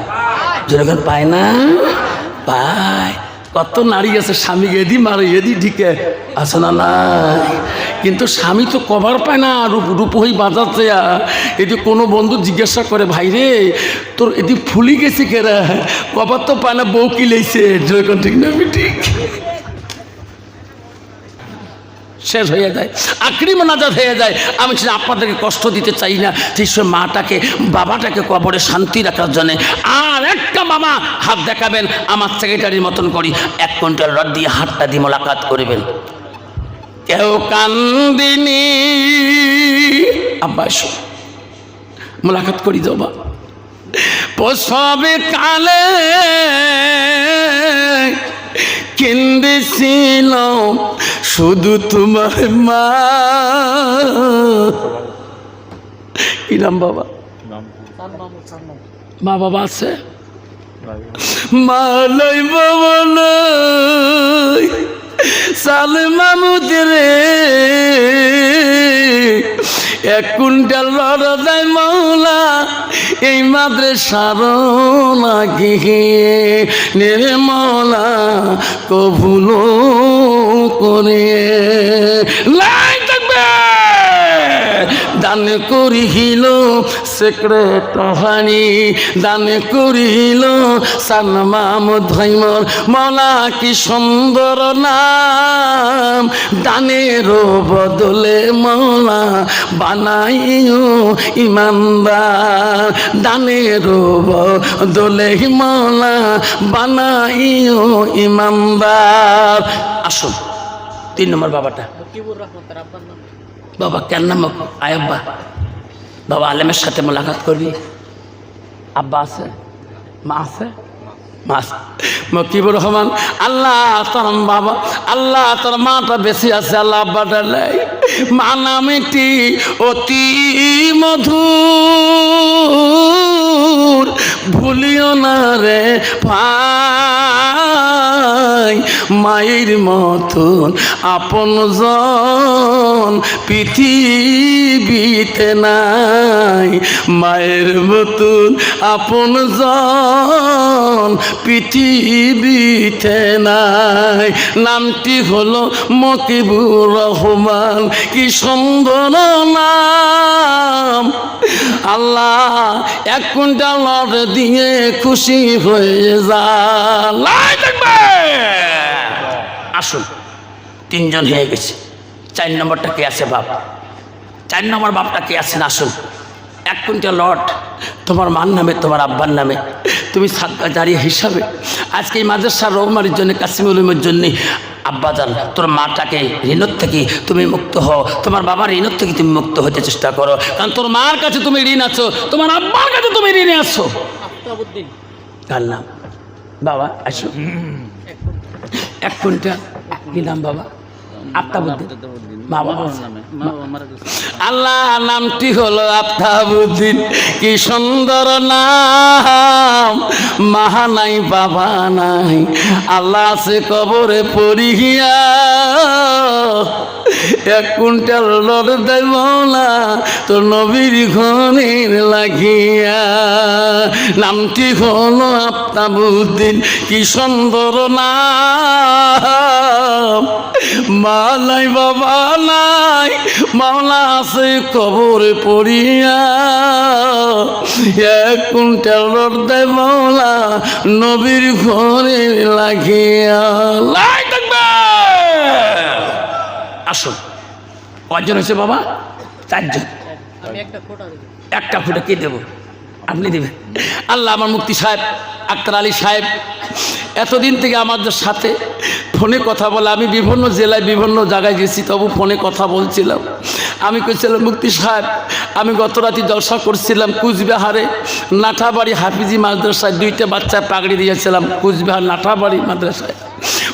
[SPEAKER 1] যেরকম পায় না পায়। কত নারী আছে স্বামীকে এদি মারে এদি ঢিকে আছে না নাই, কিন্তু স্বামী তো কভার পায় না, রূপহী বাজাতে। এদি কোনো বন্ধু জিজ্ঞাসা করে, ভাই রে তোর এদি ফুলি গেছে কেরা, কভার তো পায় না, বউ কি লেইছে, ঠিক না ঠিক শেষ হয়ে যায়, আখরি মোনাজাত হয়ে যায়। আমি সেটা আপনাদেরকে কষ্ট দিতে চাই না, ঠিক সে মাটাকে বাবাটাকে কবরে শান্তি রাখার জন্যে আর একটা মামা হাত দেখাবেন আমার সেক্রেটারির মতন করি, 1 কুইন্টাল রড দিয়ে হাতটা দিয়ে মোলাকাত করবেন। কেউ কান্দিনি আব্বা এসো মোলাকাত করি যাবা, প্রসবে কালে কেন্দেছিল শুধু তোমার মা। কি নাম বাবা? মা বাবা আছে? মালাই বাবা নাই, সালে মামুদ রে 1 কুইন্টাল রড দেয় মৌলা এই মাদ্রাসার নাকি রে মৌলা কবুল করে। লাই থাকবে দান করিল সেক্রেটারি, দান করিল সালমামুদ ভাইমর মৌলা কি সুন্দর নাম, দানের বদলে মৌলা বানাইও ইমানদার, দানের বদলে মৌলা বানাইও ইমানদার। আসুন 3 নম্বর বাবাটা, বাবা কেন নাম আয়াব্বা, বাবা আলেমের সাথে মোলাকাত করবি। আব্বা আছে, মা আছে, মকিবুর রহমান আল্লাহ তোর বাবা, আল্লাহ তোর মাটা বেশি আছে, আল্লাহ আব্বাটা নাই, মা নামটি অতি মধুর ভুলিও না রে ভাই, মায়ের মতন আপন জন পৃথিবীতে নাই, মায়ের মতন আপন জন পৃথিবীতে নাই। নামটি হলো মকিবুর রহমান, কি সুন্দর নাম, আল্লাহ 1 কুইন্টাল রড দিয়ে খুশি হয়ে যায়। আসুন 3 জন হয়ে গেছে, 4 নম্বরটা কে আছে বাপ? 4 নম্বর বাপটা কে আছেন? আসুন 1 কুইন্টাল লট তোমার মার নামে তোমার আব্বার নামে, তুমি সাদকা জারিয়া হিসাবে আজকে এই মাদ্রাসার রৌমারির জন্য কাসিমুল উলুমের জন্য আব্বা জান তোর মাটাকে ঋণর থেকে তুমি মুক্ত হও, তোমার বাবার ঋণর থেকে তুমি মুক্ত হতে চেষ্টা করো, কারণ তোর মার কাছে তুমি ঋণ আছো, তোমার আব্বার কাছে তুমি ঋণে আছো। কার নাম বাবা? আসো 1 কুইন্টাল কি নাম বাবা? আফতাবউদ্দিন। মা বাবা আল্লাহ নামটি হলো আফতাবউদ্দিন, কি সুন্দর নাম, মা নাই বাবা নাই, আল্লাহ আছে কবরে পড়িয়া 1 কুইন্টাল রড দেয় মৌলা তোর নবীর ঘরের লাগিয়া, নামটি হলো আফতাবউদ্দিন, কি সুন্দর নাম, মা নাই বাবা নাই, মাওলা আছে কবরে পড়িয়া 1 কুইন্টাল রড দেয় মৌলা নবীর ঘরে লাগিয়া। লাই থাকবে। আসুন কয়জন হয়েছে বাবা? 4 জন। একটা ফোটা কে দেবো? আপনি দেবেন। আল্লাহ আমার মুফতি সাহেব আক্তার আলী সাহেব এতদিন থেকে আমাদের সাথে ফোনে কথা বলে, আমি বিভিন্ন জেলায় বিভিন্ন জায়গায় গেছি, তবু ফোনে কথা বলছিলাম। আমি কইছিলাম মুফতি সাহেব আমি গত রাতে জলসা করছিলাম কুচবিহারে নাঠাবাড়ি হাফিজি মাদ্রাসায়, 2টা বাচ্চা পাগড়ি দিয়েছিলাম কুচবিহার নাঠাবাড়ি মাদ্রাসায়।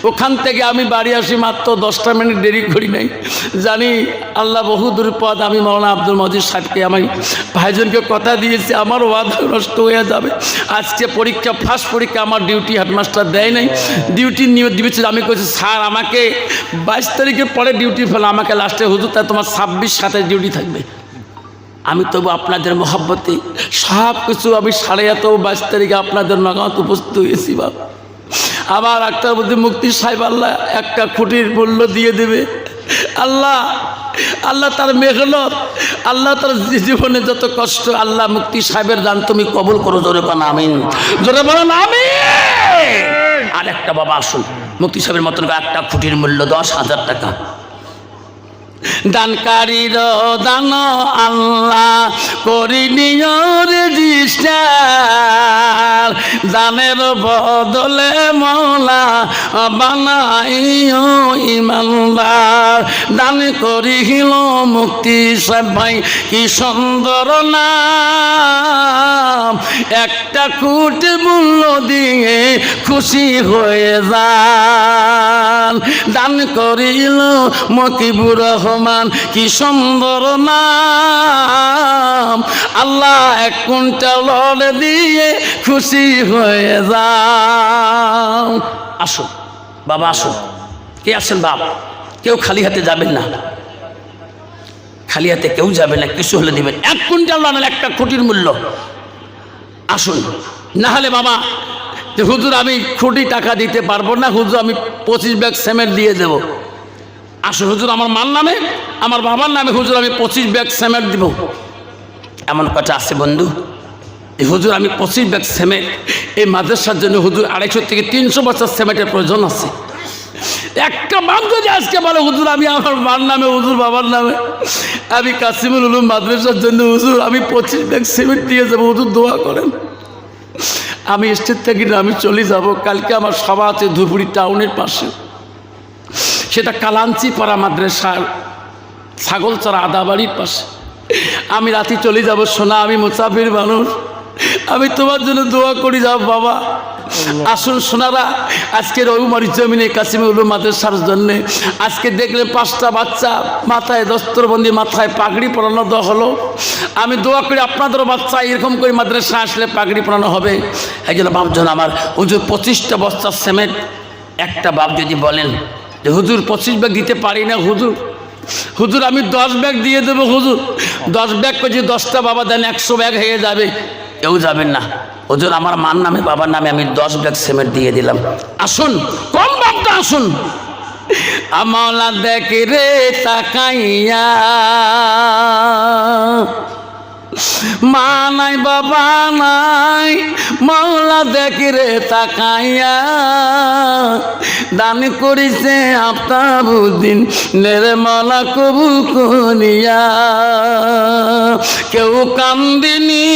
[SPEAKER 1] ওখান থেকে আমি বাড়ি আসি মাত্র 10টা মিনিট দেরি করি নাই। জানি আল্লাহ বহুদূর পথ। আমি মৌলানা আব্দুল মজিদ সাহেবকে আমি ভাইজনকে কথা দিয়েছি আমার ওয়াদা নষ্ট হয়ে যাবে। আজকে পরীক্ষা ফার্স্ট পরীক্ষা আমার ডিউটি হেডমাস্টার দেয় নাই, ডিউটি নিয়ে দিয়েছিল। আমি কইছি স্যার আমাকে 22 তারিখের পরে ডিউটি ফেলো, আমাকে লাস্টে হুজুর তাই তোমার 26 সাথে ডিউটি থাকবে। আমি তবু আপনাদের মহব্বতে সব কিছু আমি 22 তারিখে আপনাদের নগাঁওতে উপস্থিত হয়েছি বাবা। আমার একটা বুদ্ধি মুক্তি সাহেব আল্লাহ একটা খুঁটির মূল্য দিয়ে দেবে। আল্লাহ আল্লাহ তার মেহনত, আল্লাহ তার জীবনে যত কষ্ট, আল্লাহ মুক্তি সাহেবের দান তুমি কবুল করো। জোরে বলেন আমিন, জোরে বলেন আমিন। আর একটা বাবা আসুন, মুক্তি সাহেবের মতন একটা খুঁটির মূল্য 10,000 টাকা। দানকারীর দান আল্লাহ করি নিয়র রেজিস্টার, দানের বদলে মৌলা বানাইও ইমানদার। দান করিল মুক্তি সাহেব ভাই কি সুন্দর নাম, একটা কোটি মূল্য দিয়ে খুশি হয়ে যান। দান করিল মকিবুর রহমান কি সুন্দর নাম, আল্লাহ 1 কুইন্টাল দিয়ে খুশি হয়ে যাও। আসুন বাবা আসুন, কে আসেন বাবা, কেউ খালি হাতে যাবেন না, খালি হাতে কেউ যাবে না, কিছু হলে দিবেন। 1 কুইন্টাল আনাল 1 কোটির মূল্য। আসুন, না হলে বাবা যে হুজুর আমি কোটি টাকা দিতে পারবো না, হুজুর আমি 25 ব্যাগ সিমেন্ট দিয়ে দেবো। আসুন হুজুর আমার মার নামে আমার বাবার নামে হুজুর আমি 25 ব্যাগ সিমেন্ট দিব, এমন কথা আছে বন্ধু? এই হুজুর আমি 25 ব্যাগ সিমেন্ট এই মাদ্রাসার জন্য হুজুর 250 থেকে 300 বছর সিমেন্টের প্রয়োজন আছে। একটা বাপ যদি আজকে বলে হুজুর আমি আমার মার নামে হুজুর বাবার নামে আমি কাসিমুল উলুম মাদ্রাসার জন্য হুজুর আমি 25 ব্যাগ সিমেন্ট দিয়ে যাবো, হুজুর দোয়া করেন। আমি স্টেট থেকে আমি চলে যাব, কালকে আমার সভা আছে ধুপুরি টাউনের পাশে, সেটা কালাঞ্চি পাড়া মাদ্রাসার ছাগলচড়া আদাবাড়ির পাশে। আমি রাতে চলে যাব। সোনা আমি মুসাফির মানুষ, আমি তোমার জন্য দোয়া করি যাব বাবা। আসুন সোনারা, আজকের ওইমারি জমিনে কাসিমুল উলুম মাদ্রাসার জন্য আজকে দেখলে 5টা বাচ্চা মাথায় দস্তরবন্দি, মাথায় পাগড়ি পরানো দেওয়া হলো। আমি দোয়া করি আপনাদেরও বাচ্চা এরকম করে মাদ্রাসা আসলে পাগড়ি পরানো হবে। এই জন্য বাপজন আমার হুজুর 25টা বস্তা সিমেন্ট, একটা বাপ যদি বলেন যে হুজুর 25 ব্যাগ দিতে পারি না হুজুর, হুজুর আমি 10 ব্যাগ দিয়ে দেবো হুজুর, 10 ব্যাগ করে যদি 10টা বাবা দেন 100 ব্যাগ হয়ে যাবে, কেউ যাবেন না। হুজুর আমার মার নামে বাবার নামে আমি 10 ব্যাগ সিমেন্ট দিয়ে দিলাম। আসুন কোন বাপটা আসুন, আমলা দেখ রে তাকাইয়া, মা নাই বাবা নাই মাওলা দেখ রে তাকাইয়া, দান করিছে আফতাবুদ্দিন নির্মলা কবুল করিয়া। কেউ কান্দিনি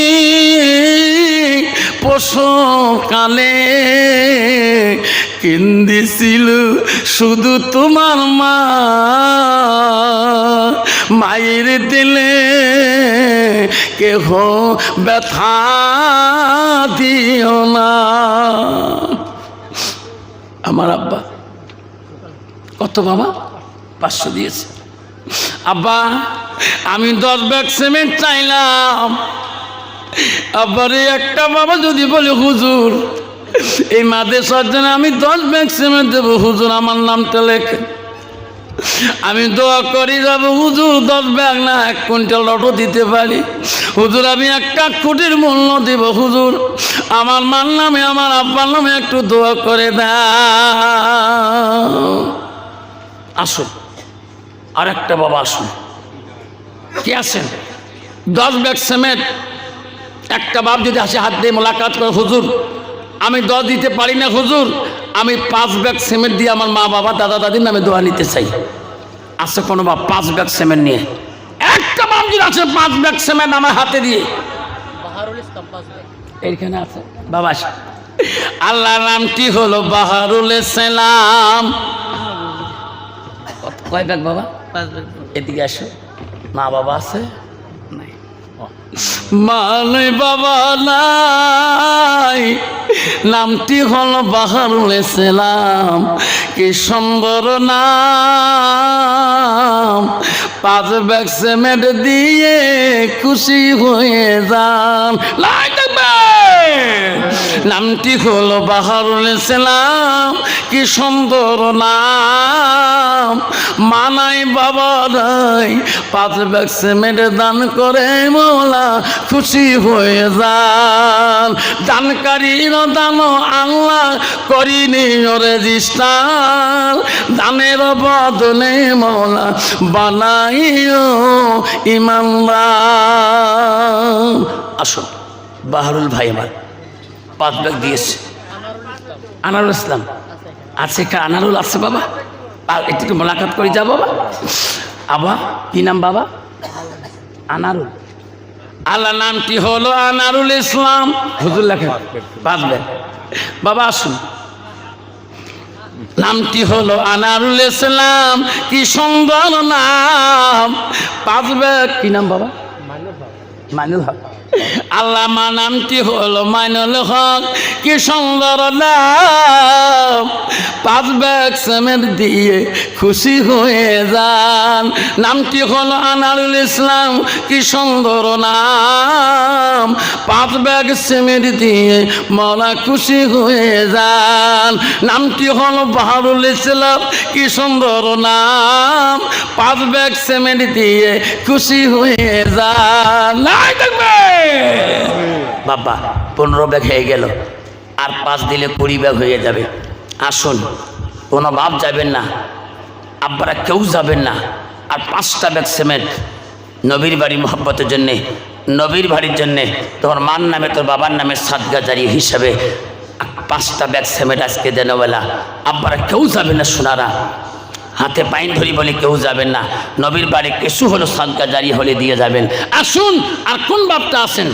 [SPEAKER 1] পশুকালে, কেন্দিছিল শুধু তোমার মা, মায়ের দিলে কেহ ব্যথা দিও না। আমার আব্বা কত বাবা 500 দিয়েছে। আব্বা আমি 10 ব্যাগ সিমেন্ট চাইলাম, আব্বারে একটা বাবা যদি বলে হুজুর এই মাদ্রাসার জন্য আমি 10 ব্যাগ সিমেন্ট দেবো, হুজুর আমার নামটা লেখে, আমি দোয়া করি যাব হুজুর 10 ব্যাগ না 1 কুইন্টাল অটো দিতে পারি, হুজুর আমি 1 কোটির মূল্য দেব, হুজুর আমার মার নামে আমার আব্বার নামে একটু দোয়া করে দাও। আসুন আর একটা বাবা আসুন, কি আছেন 10 ব্যাগ সিমেন্ট, একটা বাপ যদি আসে হাত দিয়ে মোলাকাত করে হুজুর আমি 10 দিতে পারি না হুজুর, আমি 5 ব্যাগ সিমেন্ট দিয়ে আমার মা বাবা দাদা দাদির নামে দোয়া নিতে চাই। আছে কোনো বাপ 5 ব্যাগ সিমেন্ট নিয়ে? একটা বাপ যদি আছে 5 ব্যাগ সিমেন্ট আমার হাতে দিয়ে, এইখানে আছে বাবা। আল্লাহর নামটি হলো বাহারুল ইসলাম। কয় ব্যাগ বাবা? 5 ব্যাগ। এদিকে আসো, মা বাবা আছে নাই? মানে বাবা নাই, নামটি হলো বাহারুল ইসলাম, কি সুন্দর নাম, 5 ব্যাগ সিমেন্ট দিয়ে খুশি হয়ে যান। থাকবে। নামটি হলো বাহারুল ইসলাম, কি সুন্দর নাম। মানাই বাবা রাই 5 ব্যাগ সিমেন্ট দান করে মৌলা খুশি হয়ে যান। দানকারীর দান আল্লাহ করিনি রেজিস্টার, দানের বদলে মৌলা বানাইও ইমানদার। আসুন, বাহারুল ভাই আমার 5 ব্যাগ দিয়েছে। আনারুল ইসলাম আছে, আনারুল আছে বাবা, একটু মোলাকাত করে যাও বাবা। আবা কি নাম বাবা? আনারুল। আল্লাহ নামটি হলো আনারুল ইসলাম। হুজুর লেখেন 5 ব্যাগ বাবা। আসুন, নামটি হলো আনারুল ইসলাম, কি সুন্দর নাম। 5 ব্যাগ কি নাম বাবা? মাইনুল হক। আল্লাহ মা নামটি হলো মাইনুল হক, কি সুন্দর নাম। 5 ব্যাগ সিমেন্ট দিয়ে খুশি হয়ে যান। নামটি হলো আনারুল ইসলাম, কি সুন্দর নাম। 5 ব্যাগ সিমেন্ট দিয়ে মৌলা খুশি হয়ে যান। নামটি হলো বাহারুল ইসলাম, কি সুন্দর নাম। 5 ব্যাগ সিমেন্ট দিয়ে খুশি হয়ে যান। নাই থাকবে বাবা। 15 ব্যাগ হয়ে গেল, আর 5 দিলে 20 ব্যাগ হয়ে যাবে। আসুন, কোনো বাপ যাবেন না, আব্বারা কেউ যাবেন না। আর 5টা ব্যাগ সিমেন্ট নবীর বাড়ি মহব্বতের জন্যে, নবীর বাড়ির জন্যে, তোমার মার নামে তোর বাবার নামে সাদগা জারি হিসাবে 5টা ব্যাগ সিমেন্ট আজকে দেনবেলা। আব্বারা কেউ যাবেন না, সোনারা হাতে পাইন ধরি বলে কেউ যাবেন না। নবীর বাড়ি কিছু হলো সাদগা জারি হলে দিয়ে যাবেন। আসুন, আর কোন বাপটা আছেন?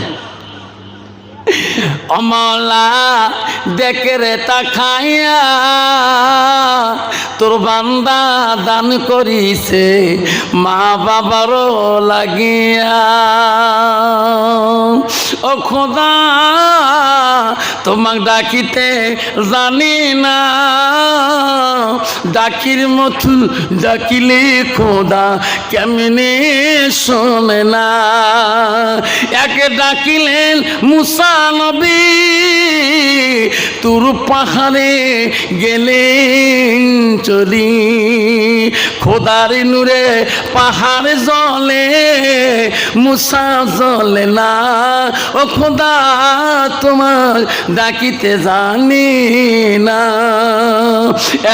[SPEAKER 1] অমলা দেখে রে তাকাইয়া তোর বান্দা দান করিছে মা বাবারও লাগিয়া। ও খোদা তোমাক ডাকিতে জানি না, ডাকির মতো ডাকিলে খোদা কেমনে শোনে না। একে ডাকিলেন মুসা নবী, তুর পাহাড়ে গেলেন চলি। খোদার নূরে পাহাড় জ্বলে, মুসা জ্বলে না। ও খোদা তোমার ডাকিতে জানি না।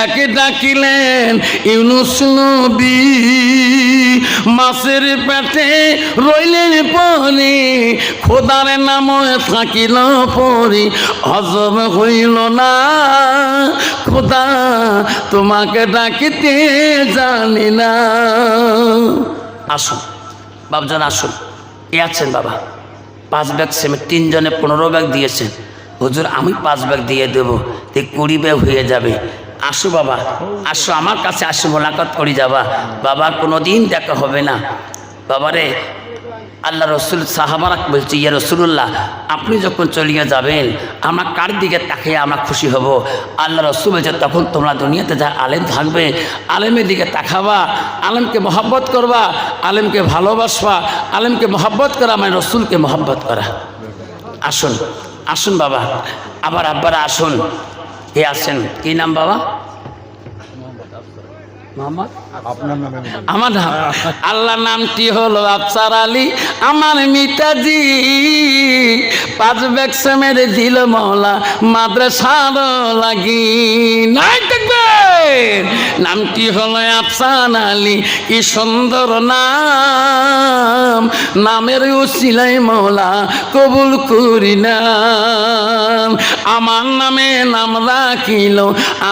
[SPEAKER 1] একে ডাকিলেন ইউনুস নবী, মাছের পেটে রইলেন পরে। খোদার নাম থাকিল পরি, হজম হইল না। খোদা তোমাকে ডাকিতে জানি না। আসুন বাবজান, আসুন। এ আছেন বাবা 5 ব্যাগ সিমেন্ট, 3 জনে 15 ব্যাগ দিয়েছেন। হুজুর আমি 5 ব্যাগ দিয়ে দেবো, 20 ব্যাগ হয়ে যাবে। আসো বাবা, আসো আমার কাছে, আসো মোলাকাত করি যাবা। বাবা কোনোদিন দেখা হবে না। বাবারে আল্লাহ রসুল সাহাবারা বলছে, ইয়া রসুল্লাহ আপনি যখন চলিয়ে যাবেন আমরা কার দিকে তাকিয়ে আমরা খুশি হব? আল্লাহ রসুল বলছে, তখন তোমরা দুনিয়াতে যা আলেম থাকবে আলেমের দিকে তাকাবা, আলেমকে মহব্বত করবা, আলেমকে ভালোবাসবা। আলেমকে মহব্বত করা মানে রসুলকে মহব্বত করা। আসুন, আসুন বাবা। আবার আব্বারা আসুন। কে আসেন? কি নাম বাবা? আমার নাম আল্লাহ নামটি হলো আফসার আলী আমার মিতাজি। 5 ব্যাগ সিমেন্ট দিল মৌলা মাদ্রাসার লাগি। নাই দেখবে নামটি হলো আফসার আলী, কি সুন্দর নাম। নামের উসিলাই মৌলা কবুল করি না। আমার নামে নাম রাখিল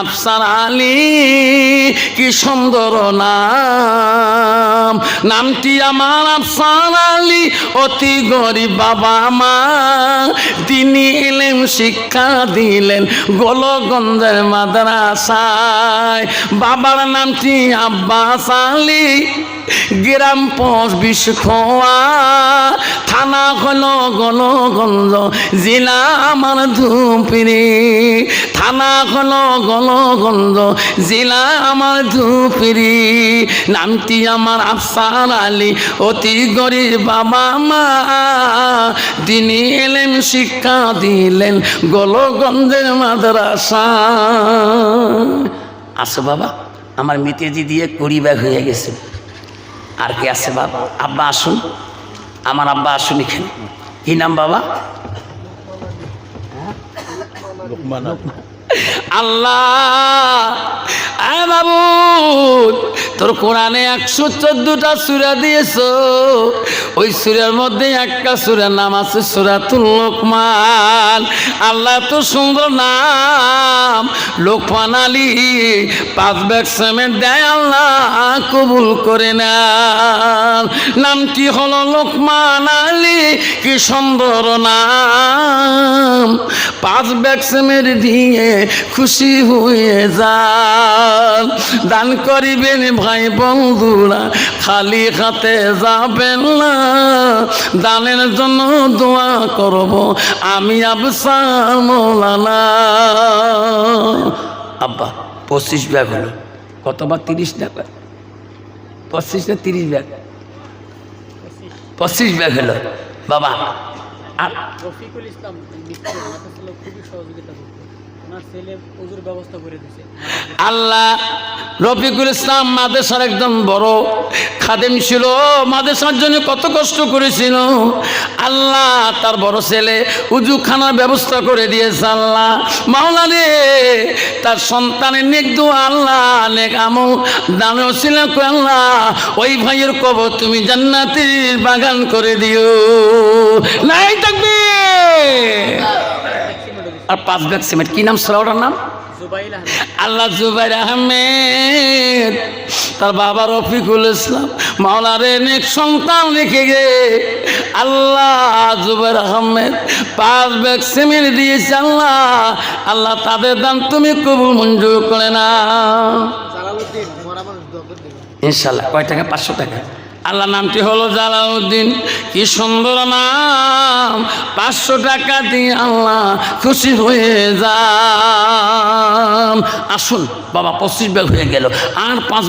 [SPEAKER 1] আফসার আলী, কি সুন্দর নাম। নামটি আমার আফসার আলী, অতি গরিব বাবা মা। তিনি এলেম শিক্ষা দিলেন গোলগঞ্জের মাদ্রাসায়। বাবার নামটি আব্বাস আলী, গ্রাম পোস্ট বিশখোয়া, থানা হলো গোলগঞ্জ, জেলা আমার ধুপড়ি। থানা হলো গলগঞ্জ, জেলা আমার ধুপরি, নামটি আমার আফসার আলী, অতি গরিব বাবা মা, দিনী এলেম শিক্ষা দিলেন গোলগঞ্জের মাদ্রাসা। আসো বাবা, আমার মিতেজি দিয়ে 20 ব্যাগ হয়ে গেছে। আর কে আছে বাবা? আব্বা আসুন, আমার আব্বা আসুন এখানে। কি নাম বাবা? আল্লাহ। আয় বাবু, তোর কোরআনে 114টা সূরা দিয়েছো, ওই সূরার মধ্যে একটা সূরার নাম আছে সূরাতুল লোকমান। আল্লাহ তো সুন্দর নাম, লোকমান আলী 5 ব্যাগ সিমেন্ট দেয় আল্লাহ কবুল করে না। নামটি হলো লোকমান আলী, কি সুন্দর নাম। 5 ব্যাগ সিমেন্ট দিয়ে খুশি হয়ে যান। দান করিবেন ভাই বন্ধুরা, খালি হাতে যাবেন না। দানের জন্য দোয়া করব আমি আফসার মৌলানা। আব্বা 25 ব্যাগ হলো, কতবার? 30 টাকা, 25 না 30 ব্যাগ? 25 ব্যাগ হলো বাবা। আর
[SPEAKER 2] রফিকুল ইসলাম খুবই সহযোগিতা করতো, ওনার ছেলে ওজুর ব্যবস্থা করে দিয়েছে।
[SPEAKER 1] আল্লাহ, রফিকুল ইসলাম মাদ্রাসার একজন বড় খাদেম ছিল, মাদ্রাসার জন্য কত কষ্ট করেছিল। আল্লাহ তার বড় ছেলে উজুখানার ব্যবস্থা করে দিয়েছে। আল্লাহ মাওলা রে, তার সন্তানের নেক দোয়া আল্লাহ, নেক আমল দানও ছিল আল্লাহ, ওই ভাইয়ের কবর তুমি জান্নাতের বাগান করে দিও। নাই থাকবে। আর 5 ব্যাগ সিমেন্ট, কি নাম ছেলেটার নাম?
[SPEAKER 2] জুবাইল আহমেদ।
[SPEAKER 1] আল্লাহ জুবাইর আহমেদ, তার বাবা রফিকুল ইসলাম, মাওলারে নেক সন্তান রেখে গে আল্লাহ জুবাইর আহমেদ 5 ব্যাগ সিমেন্ট দিয়েছে। আল্লাহ, আল্লাহ তাদের দান তুমি কবুল মঞ্জুর করে না ইনশাল্লাহ। কয় টাকা? 500 টাকা। আল্লাহ নামটি হলো জালাউদ্দিন, কি সুন্দর নাম। 500 টাকা দিয়ে আল্লাহ খুশি হয়ে যান। আসুন বাবা, 25 ব্যাগ হয়ে গেল, আর 5